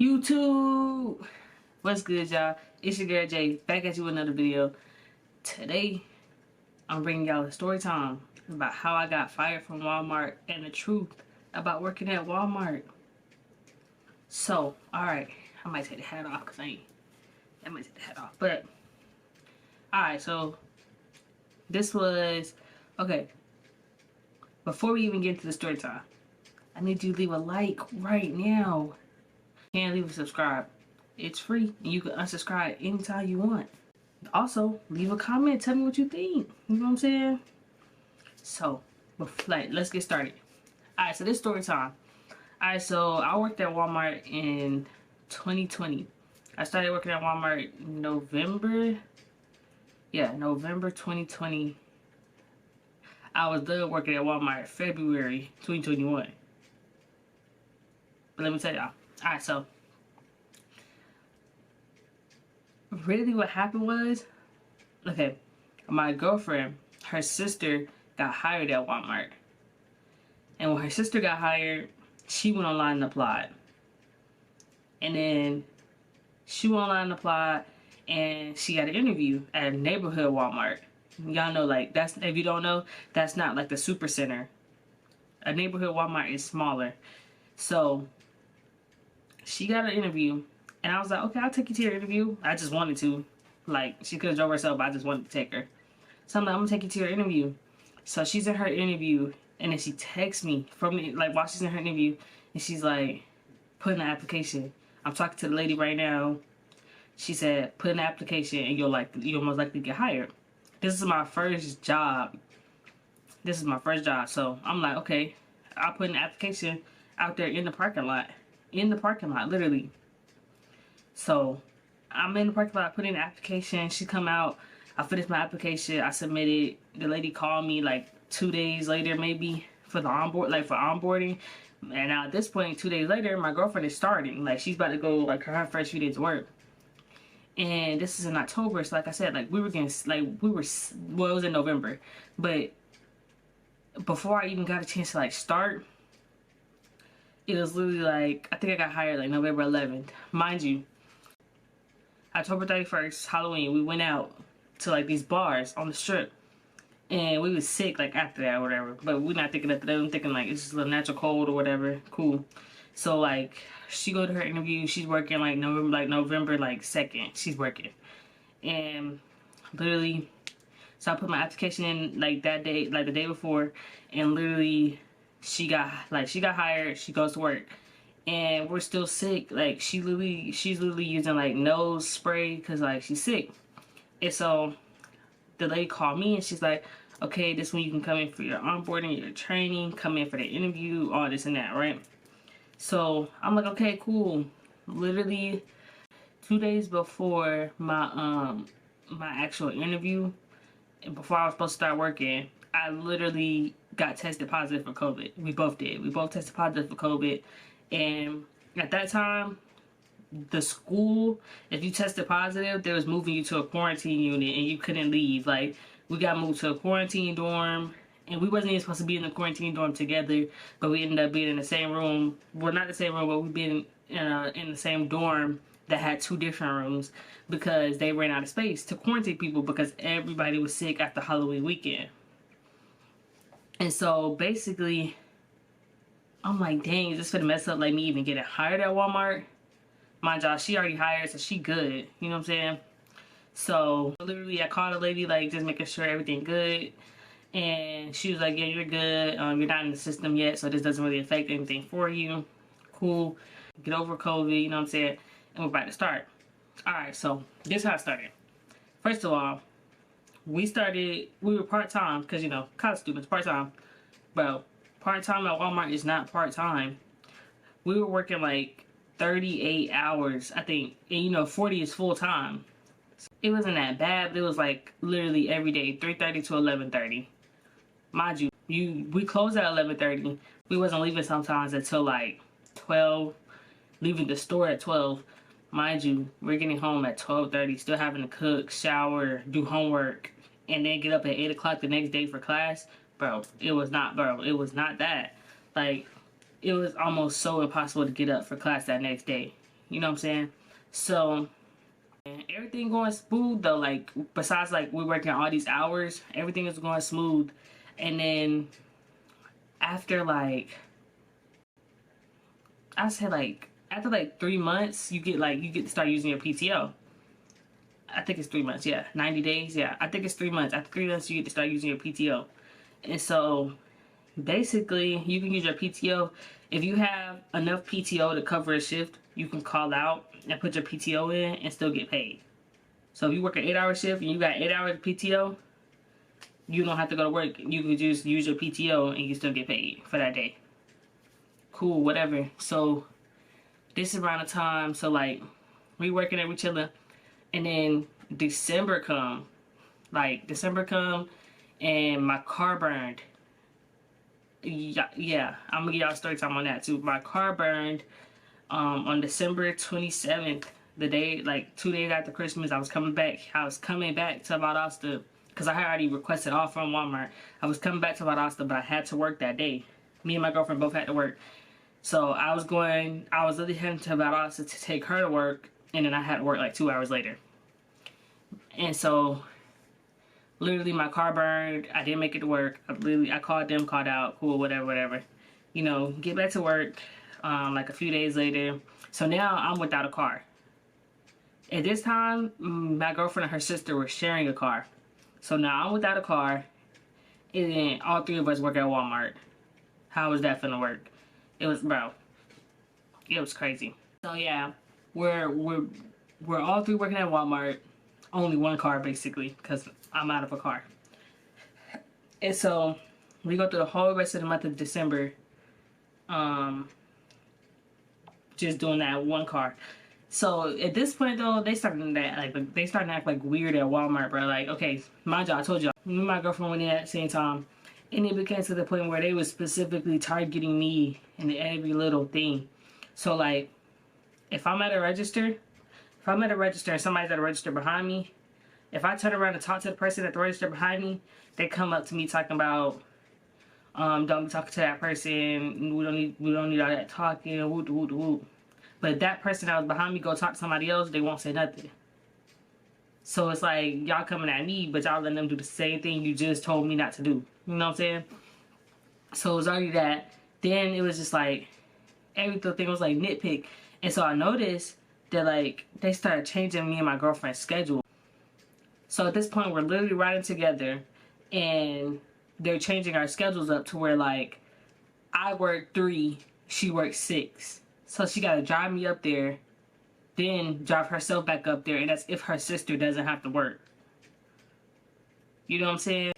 YouTube, what's good, y'all? It's your girl Jay, back at you with another video. Today I'm bringing y'all a story time about how I got fired from Walmart and the truth about working at Walmart. So, alright, I might take the hat off because I might take the hat off, but alright, so this was okay. Before we even get to the story time, I need you to leave a like right now. And leave a subscribe. It's free and you can unsubscribe anytime you want. Also, leave a comment, tell me what you think. You know what I'm saying? So, let's get started. Alright, so this story time. Alright, so I worked at Walmart in 2020. I started working at Walmart November 2020. I was done working at Walmart February 2021. But let me tell y'all. Alright, so really what happened was, okay, my girlfriend, her sister got hired at Walmart. And when her sister got hired, she went online and applied. And then she went online and applied and she got an interview at a neighborhood Walmart. Y'all know, like, that's, if you don't know, that's not like the super center. A neighborhood Walmart is smaller. So she got an interview, and I was like, okay, I'll take you to your interview. I just wanted to. Like, she could have drove herself, but I just wanted to take her. So I'm like, I'm gonna take you to your interview. So she's in her interview, and then she texts me from the, like, while she's in her interview, and she's like, put in the application. I'm talking to the lady right now. She said, put in the application, and you'll most likely get hired. This is my first job. So I'm like, okay, I'll put in the application out there in the parking lot. Literally. So I'm in the parking lot, put in the application. She come out, I finished my application, I submitted. The lady called me like 2 days later, maybe, for the onboarding. And now at this point, 2 days later, my girlfriend is starting. Like, she's about to go, like, her first few days of work. And this is in October, so like I said, like, well, it was in November. But before I even got a chance to, like, start, it was literally like, I think I got hired like November 11th. Mind you, October 31st, Halloween, we went out to like these bars on the strip. And we was sick like after that or whatever. But we're not thinking after that. I'm thinking like it's just a natural cold or whatever. Cool. So like, she go to her interview. She's working like November 2nd. She's working. And literally, so I put my application in like that day, like the day before. And literally, she got hired. She goes to work, and we're still sick. Like, she's literally using like nose spray because like she's sick. And so the lady called me and she's like, okay, this one you can come in for your onboarding, your training, come in for the interview, all this and that, right? So I'm like, okay, cool. Literally 2 days before my actual interview, and before I was supposed to start working, I literally got tested positive for COVID. We both did. We both tested positive for COVID. And at that time, the school, if you tested positive, they was moving you to a quarantine unit and you couldn't leave. Like, we got moved to a quarantine dorm, and we wasn't even supposed to be in the quarantine dorm together, but we ended up being in the same room. Well, not the same room, but we've been in the same dorm that had 2 different rooms because they ran out of space to quarantine people because everybody was sick after Halloween weekend. And so basically, I'm like, dang, is this gonna mess up like me even getting hired at Walmart? Mind y'all, she already hired, so she good. You know what I'm saying? So literally, I called a lady, like, just making sure everything good. And she was like, yeah, you're good. You're not in the system yet, so this doesn't really affect anything for you. Cool. Get over COVID, you know what I'm saying? And we're about to start. Alright, so this is how it started. First of all, we were part-time, because, you know, college students, part-time. Bro, part-time at Walmart is not part-time. We were working like 38 hours, I think. And, you know, 40 is full-time. It wasn't that bad, but it was like literally every day, 3:30 to 11:30. Mind you, we closed at 11:30. We wasn't leaving sometimes until like 12, leaving the store at 12. Mind you, we're getting home at 12:30, still having to cook, shower, do homework, and then get up at 8 o'clock the next day for class. Bro, it was not that. Like, it was almost so impossible to get up for class that next day. You know what I'm saying? So everything going smooth though. Like besides like we working all these hours, everything is going smooth. And then after like I said like after like 3 months, you get to start using your PTO. I think it's 3 months, yeah. 90 days, yeah. I think it's 3 months. After 3 months, you get to start using your PTO. And so basically, you can use your PTO. If you have enough PTO to cover a shift, you can call out and put your PTO in and still get paid. So if you work an 8-hour shift and you got 8 hours of PTO, you don't have to go to work. You can just use your PTO and you still get paid for that day. Cool, whatever. So this is around the time, so like we working and we chilling, and then December come, and my car burned. Yeah, I'm gonna give y'all a story time on that too. My car burned on December 27th, the day, like 2 days after Christmas. I was coming back to Valdosta because I had already requested off from Walmart. I was coming back to Valdosta, but I had to work that day. Me and my girlfriend both had to work. So I was literally heading to Valdosta to take her to work, and then I had to work like 2 hours later. And so literally my car burned. I didn't make it to work. I called them, called out, cool, whatever. You know, get back to work like a few days later. So now I'm without a car. At this time, my girlfriend and her sister were sharing a car. So now I'm without a car, and then all three of us work at Walmart. How is that finna work? It was crazy. So yeah, we're all three working at Walmart. Only one car basically, because I'm out of a car. And so we go through the whole rest of the month of December, just doing that one car. So at this point though, they starting to act like weird at Walmart, bro. Like, okay, mind y'all, I told y'all, me and my girlfriend went in at the same time, and it became to the point where they was specifically targeting me in every little thing. So like, if I'm at a register and somebody's at a register behind me, if I turn around and talk to the person at the register behind me, they come up to me talking about, don't be talking to that person. We don't need all that talking. Whoop, whoop, whoop. But if that person that was behind me go talk to somebody else, they won't say nothing. So it's like y'all coming at me, but y'all letting them do the same thing you just told me not to do. You know what I'm saying? So it was already that. Then it was just like everything was like nitpick, and so I noticed that like they started changing me and my girlfriend's schedule. So at this point, we're literally riding together, and they're changing our schedules up to where like I work 3, she works 6. So she gotta drive me up there, then drive herself back up there, and that's if her sister doesn't have to work. You know what I'm saying?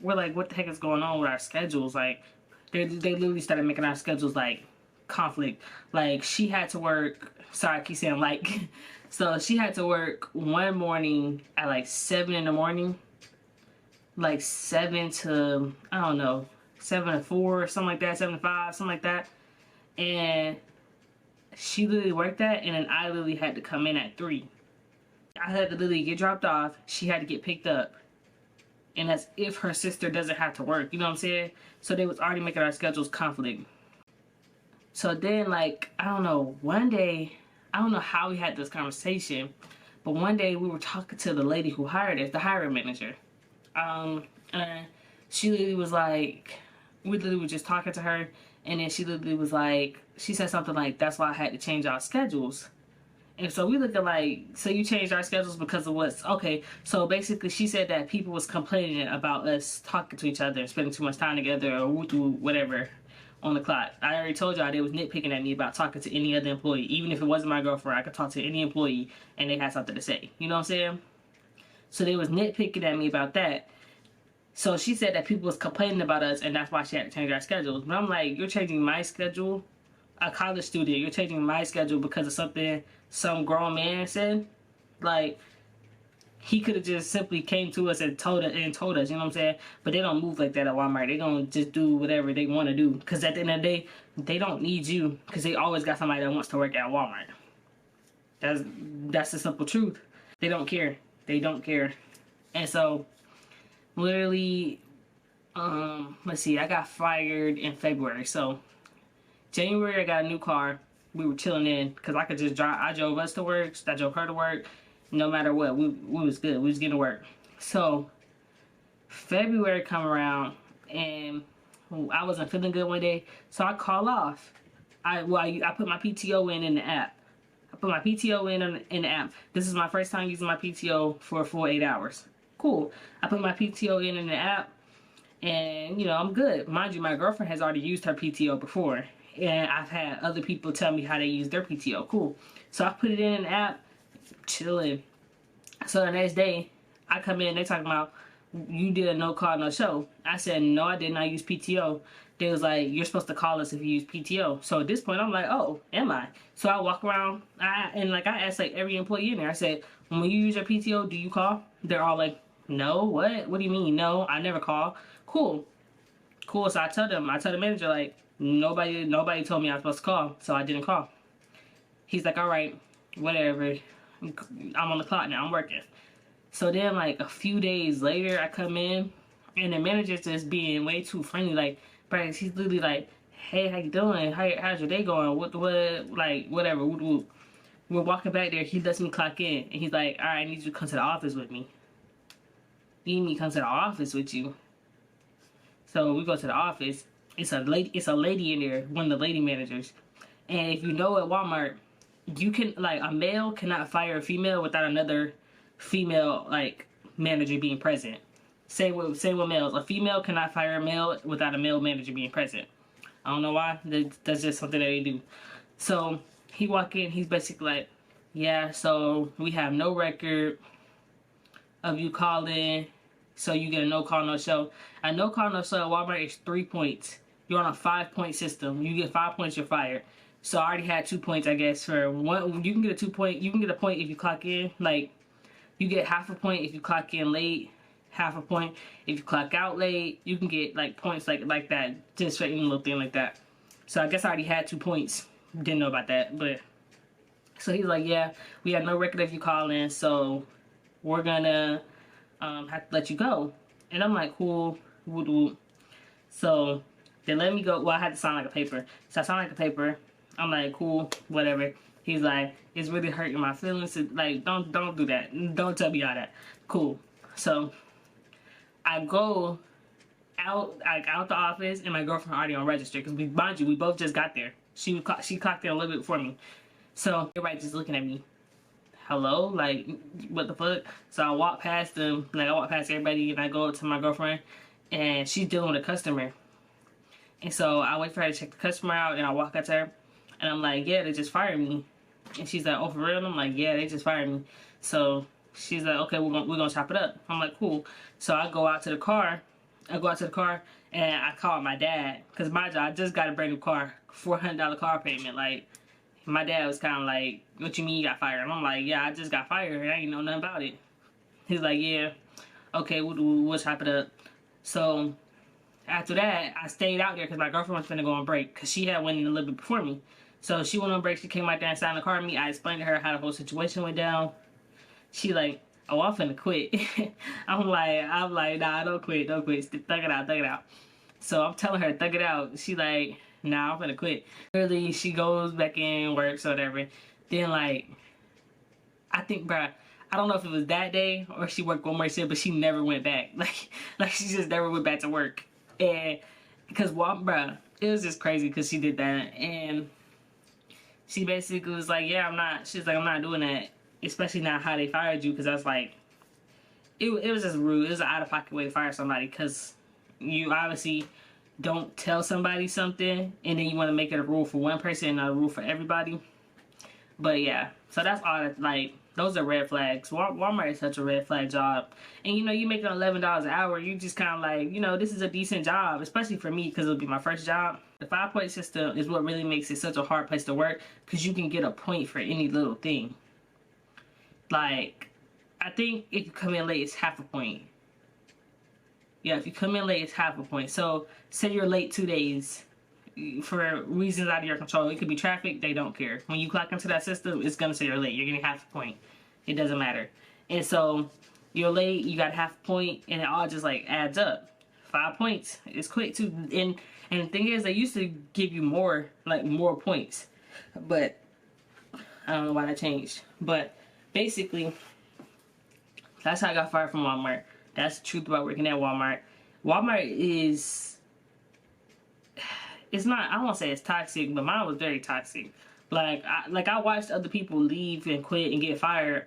We're like, what the heck is going on with our schedules? Like, they literally started making our schedules like conflict. Like, she had to work. Sorry, I keep saying like. So she had to work one morning at like 7 in the morning, like 7 to, I don't know, 7 to 4 or something like that, 7 to 5, something like that. And she literally worked that, and then I literally had to come in at 3. I had to literally get dropped off. She had to get picked up. And that's if her sister doesn't have to work. You know what I'm saying? So they was already making our schedules conflict. So then, like, I don't know, one day, I don't know how we had this conversation, but one day we were talking to the lady who hired us, the hiring manager. And she literally was like, we literally were just talking to her, and then she literally was like, she said something like, that's why I had to change our schedules. And so we look at like, so you changed our schedules because of what's, okay, so basically she said that people was complaining about us talking to each other, spending too much time together, or whatever on the clock. I already told y'all they was nitpicking at me about talking to any other employee. Even if it wasn't my girlfriend, I could talk to any employee and they had something to say. You know what I'm saying? So they was nitpicking at me about that. So she said that people was complaining about us, and that's why she had to change our schedules. But I'm like, you're changing my schedule? A college student, you're changing my schedule because of something some grown man said? Like, he could have just simply came to us and told us, you know what I'm saying? But they don't move like that at Walmart. They don't just do whatever they want to do. Because at the end of the day, they don't need you, because they always got somebody that wants to work at Walmart. That's the simple truth. They don't care. They don't care. And so, literally, let's see, I got fired in February. So, January, I got a new car. we were chilling in because I could just drive. I drove us to work, I drove her to work. No matter what, we was good. We was getting to work. So February come around and I wasn't feeling good one day, so I call off. I put my PTO in the app. I put my PTO in the app. This is my first time using my PTO for a full 8 hours. Cool. I put my PTO in the app, and you know, I'm good. Mind you, my girlfriend has already used her PTO before, and I've had other people tell me how they use their PTO. Cool. So I put it in the app, chilling. So the next day, I come in, they talking about, you did a no call, no show. I said, no, I did not use PTO. They was like, you're supposed to call us if you use PTO. So at this point, I'm like, oh, am I? So I walk around, and like I asked like every employee in there, I said, when you use your PTO, do you call? They're all like, no, what? What do you mean? No, I never call. Cool. Cool. So I tell the manager, like, nobody told me I was supposed to call, so I didn't call. He's like, all right, whatever. I'm on the clock now, I'm working. So then like a few days later, I come in and the manager's just being way too friendly. Like, bro, he's literally like, hey, how you doing? How's your day going? What, like, whatever. We're walking back there. He lets me clock in. And he's like, all right, I need you to come to the office with me. You need me to come to the office with you. So we go to the office. It's a lady in there, one of the lady managers. And if you know at Walmart, you can, like, a male cannot fire a female without another female, like, manager being present. Same with males. A female cannot fire a male without a male manager being present. I don't know why. That's just something that they do. So he walk in. He's basically like, yeah, so we have no record of you calling, so you get a no call, no show. A no call, no show at Walmart is 3 points. You're on a 5-point system. You get 5 points, you're fired. So I already had 2 points, I guess, for one. You can get a 2 point. You can get a point if you clock in. Like, you get half a point if you clock in late, half a point if you clock out late. You can get like points like that, just for any little thing like that. So I guess I already had 2 points. Didn't know about that, but so he's like, yeah, we have no record of you calling, so we're gonna have to let you go. And I'm like, cool, woot woot. So they let me go. Well, I had to sign like a paper. So I signed like a paper. I'm like, cool, whatever. He's like, it's really hurting my feelings. Like, don't do that. Don't tell me all that. Cool. So I go out the office, and my girlfriend already on register, because mind you, we both just got there. She clocked in a little bit before me. So everybody just looking at me. Hello? Like, what the fuck? So I walk past them, like I walk past everybody, and I go up to my girlfriend, and she's dealing with a customer. And so I wait for her to check the customer out, and I walk up to her, and I'm like, yeah, they just fired me. And she's like, oh, for real? And I'm like, yeah, they just fired me. So she's like, okay, we're gonna chop it up. I'm like, cool. So I go out to the car. And I call my dad, because mind you, I just got a brand new car, $400 car payment. Like, my dad was kind of like, what you mean you got fired? And I'm like, yeah, I just got fired, and I ain't know nothing about it. He's like, yeah, okay, we'll chop it up. So after that, I stayed out there because my girlfriend was finna go on break, because she had went in a little bit before me. So she went on break, she came out there and sat in the car with me. I explained to her how the whole situation went down. She like, oh, I'm finna quit. I'm like, nah, don't quit. Thug it out. So I'm telling her, thug it out. She like, nah, I'm finna quit. Literally, she goes back in, works or whatever. Then like, I think, bruh, I don't know if it was that day or she worked one more shift, but she never went back. Like she just never went back to work. And because, well, bruh, it was just crazy because she did that. And she basically was like, yeah, I'm not doing that. Especially not how they fired you, because I was like, it was just rude. It was an out-of-pocket way to fire somebody, because you obviously don't tell somebody something, and then you want to make it a rule for one person and not a rule for everybody. But yeah, so that's all that, like, those are red flags. Walmart is such a red flag job. And you know, you making $11 an hour, you just kind of like, you know, this is a decent job, especially for me, because it'll be my first job. The 5-point system is what really makes it such a hard place to work, because you can get a point for any little thing. Like, I think if you come in late, it's half a point. Yeah, if you come in late, it's half a point. So, say you're late 2 days for reasons out of your control. It could be traffic, they don't care. When you clock into that system, it's going to say you're late. You're getting half a point. It doesn't matter. And so, you're late, you got half a point, and it all just, like, adds up. 5 points. It's quick, too. And the thing is, they used to give you more, like, more points. But I don't know why that changed. But basically, that's how I got fired from Walmart. That's the truth about working at Walmart. Walmart is, it's not, I don't want to say it's toxic, but mine was very toxic. Like I watched other people leave and quit and get fired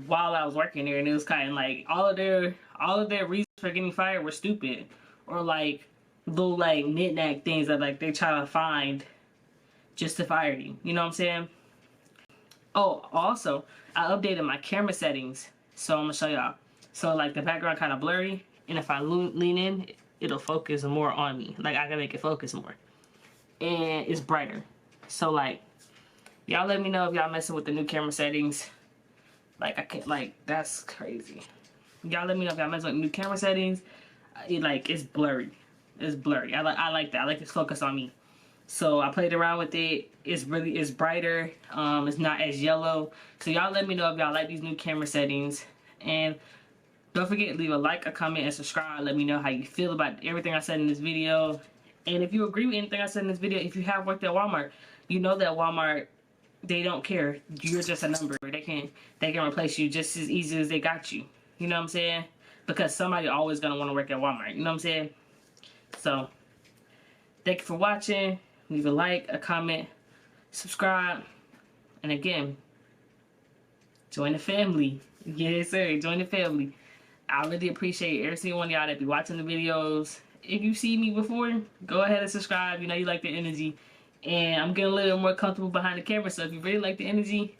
while I was working there, and it was kind of like all of their reasons for getting fired were stupid, or like little like knick-knack things that like they try to find just to fire you. You know what I'm saying? Oh, also, I updated my camera settings, so I'm gonna show y'all. So like the background kind of blurry, and if I lean in, it'll focus more on me. Like I can make it focus more, and it's brighter. So like, y'all let me know if y'all messing with the new camera settings. Like I can't, like that's crazy. Y'all let me know if y'all messing with new camera settings. It's blurry. It's blurry. I like that. I like this focus on me. So I played around with it. It's brighter. It's not as yellow. So y'all let me know if y'all like these new camera settings. And don't forget, leave a like, a comment, and subscribe. Let me know how you feel about everything I said in this video. And if you agree with anything I said in this video, if you have worked at Walmart, you know that Walmart, they don't care. You're just a number. They can replace you just as easy as they got you. You know what I'm saying? Because somebody always gonna want to work at Walmart. You know what I'm saying? So thank you for watching. Leave a like, a comment, subscribe, and again, join the family. Yes, sir. Join the family. I really appreciate every single one of y'all that be watching the videos. If you see me before, go ahead and subscribe. You know you like the energy. And I'm getting a little more comfortable behind the camera, so if you really like the energy,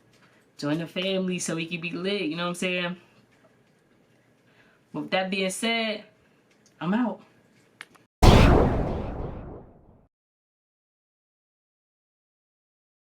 join the family so we can be lit. You know what I'm saying? With that being said, I'm out.